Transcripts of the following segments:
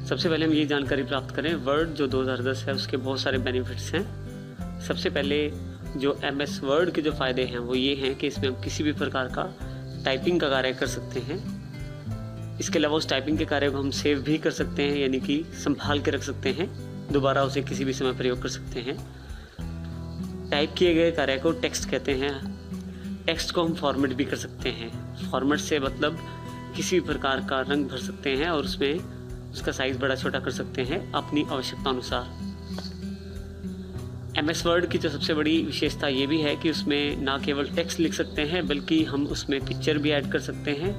सबसे पहले हम ये जानकारी प्राप्त करें, वर्ड जो 2010 है उसके बहुत सारे बेनिफिट्स हैं। सबसे पहले जो MS वर्ड के जो फ़ायदे हैं वो ये हैं कि इसमें हम किसी भी प्रकार का टाइपिंग का कार्य कर सकते हैं। इसके अलावा उस टाइपिंग के कार्य को हम सेव भी कर सकते हैं, यानी कि संभाल के रख सकते हैं, दोबारा उसे किसी भी समय प्रयोग कर सकते हैं। टाइप किए गए कार्य को टेक्स्ट कहते हैं। टेक्स्ट को हम फॉर्मेट भी कर सकते हैं। फॉर्मेट से मतलब किसी भी प्रकार का रंग भर सकते हैं और उसमें उसका साइज़ बड़ा छोटा कर सकते हैं अपनी आवश्यकता अनुसार। MS वर्ड की जो सबसे बड़ी विशेषता ये भी है कि उसमें ना केवल टेक्स्ट लिख सकते हैं बल्कि हम उसमें पिक्चर भी ऐड कर सकते हैं।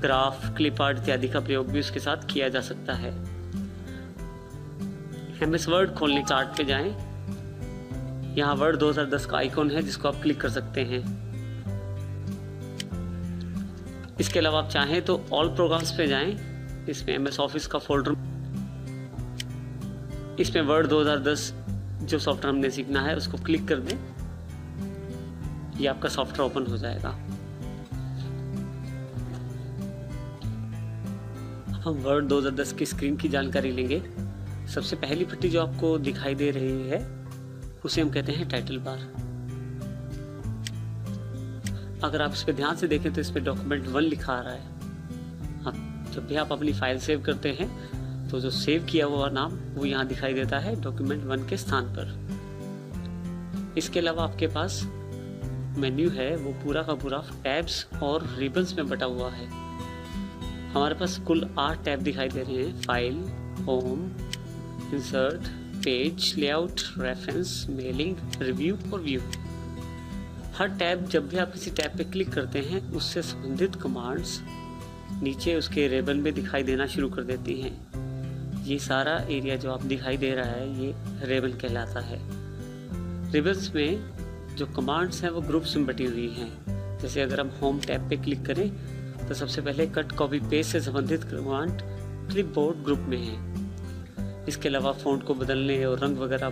ग्राफ, क्लिप आर्ट इत्यादि का प्रयोग भी उसके साथ किया जा सकता है। MS वर्ड खोलने चार्ट पे जाएं। यहाँ वर्ड 2010 का आइकॉन है जिसको आप क्लिक कर सकते हैं। इसके अलावा आप चाहें तो ऑल प्रोग्राम्स पे जाएं। इसमें MS ऑफिस का फोल्डर, इसमें वर्ड 2010 जो सॉफ्टवेयर हमने सीखना है उसको क्लिक कर दें, ये आपका सॉफ्टवेयर ओपन हो जाएगा। अब हम वर्ड 2010 की स्क्रीन की जानकारी लेंगे। सबसे पहली पट्टी जो आपको दिखाई दे रही है उसे हम कहते हैं टाइटल बार। अगर आप इस पर ध्यान से देखें तो इस पर डॉक्यूमेंट 1 लिखा आ रहा है। जब भी आप अपनी फाइल सेव करते हैं तो जो सेव किया हुआ नाम वो यहाँ दिखाई देता है डॉक्यूमेंट 1 के स्थान पर। इसके अलावा आपके पास मेन्यू है वो पूरा का पूरा टैब्स और रिबन्स में बटा हुआ है। हमारे पास कुल 8 टैब दिखाई दे रहे हैं। File, home, insert, page, layout, reference, mailing, review और व्यू। हर टैब, जब भी आप किसी टैब पे क्लिक करते हैं उससे संबंधित कमांड्स नीचे उसके रिबन में दिखाई देना शुरू कर देती हैं। ये सारा एरिया जो आप दिखाई दे रहा है ये रिबन कहलाता है। रिबन्स में जो कमांड्स हैं वो ग्रुप्स में बटी हुई हैं। जैसे अगर हम होम टैब पे क्लिक करें तो सबसे पहले कट, कॉपी, पेस्ट से संबंधित कमांड क्लिपबोर्ड ग्रुप में है। इसके अलावा फ़ॉन्ट को बदलने और रंग वगैरह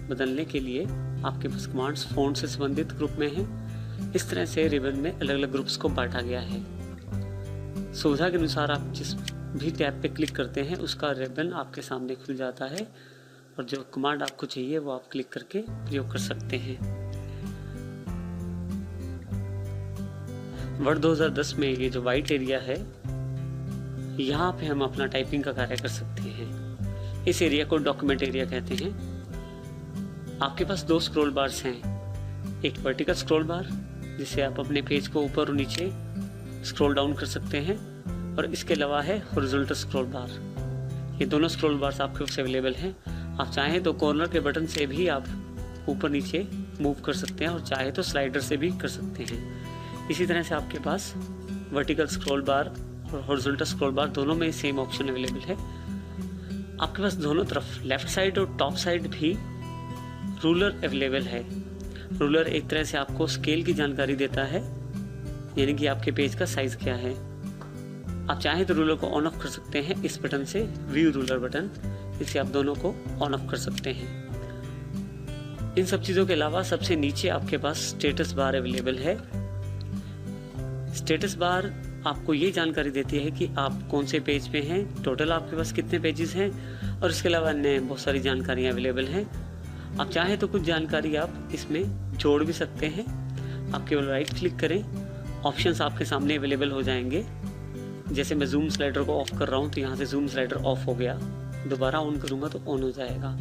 बदलने के लिए आपके पास कमांड्स फ़ॉन्ट से संबंधित ग्रुप में हैं। इस तरह से रिबन में अलग अलग ग्रुप्स को बांटा गया है। सुविधा के अनुसार आप जिस भी टैब पे क्लिक करते हैं उसका रिबन आपके सामने खुल जाता है और जो कमांड आपको चाहिए वो आप क्लिक करके प्रयोग कर सकते हैं। वर्ड 2010 में ये जो वाइट एरिया है यहाँ पे हम अपना टाइपिंग का कार्य कर सकते हैं। इस एरिया को डॉक्यूमेंट एरिया कहते हैं। आपके पास 2 स्क्रॉल बार्स हैं। एक वर्टिकल स्क्रॉल बार जिसे आप अपने पेज को ऊपर और नीचे स्क्रॉल डाउन कर सकते हैं और इसके अलावा है हॉरिजॉन्टल स्क्रॉल बार। ये दोनों स्क्रॉल बार्स आपके पास अवेलेबल हैं। आप चाहें तो कॉर्नर के बटन से भी आप ऊपर नीचे मूव कर सकते हैं और चाहे तो स्लाइडर से भी कर सकते हैं। इसी तरह से आपके पास वर्टिकल स्क्रॉल बार और हॉरिजॉन्टल स्क्रॉल बार दोनों में सेम ऑप्शन अवेलेबल है। आपके पास दोनों तरफ लेफ्ट साइड और टॉप साइड भी रूलर अवेलेबल है। रूलर एक तरह से आपको स्केल की जानकारी देता है, यानी कि आपके पेज का साइज क्या है। आप चाहें तो रूलर को ऑन ऑफ कर सकते हैं इस बटन से, व्यू रूलर बटन, इससे आप दोनों को ऑन ऑफ कर सकते हैं। इन सब चीज़ों के अलावा सबसे नीचे आपके पास स्टेटस बार अवेलेबल है। स्टेटस बार आपको ये जानकारी देती है कि आप कौन से पेज पे हैं, टोटल आपके पास कितने पेजेस हैं और इसके अलावा अन्य बहुत सारी जानकारियाँ अवेलेबल हैं। आप चाहें तो कुछ जानकारी आप इसमें जोड़ भी सकते हैं। आप केवल राइट क्लिक करें, ऑप्शंस आपके सामने अवेलेबल हो जाएंगे। जैसे मैं जूम स्लाइडर को ऑफ कर रहा हूँ तो यहाँ से जूम स्लाइडर ऑफ हो गया, दोबारा ऑन करूँगा तो ऑन हो जाएगा।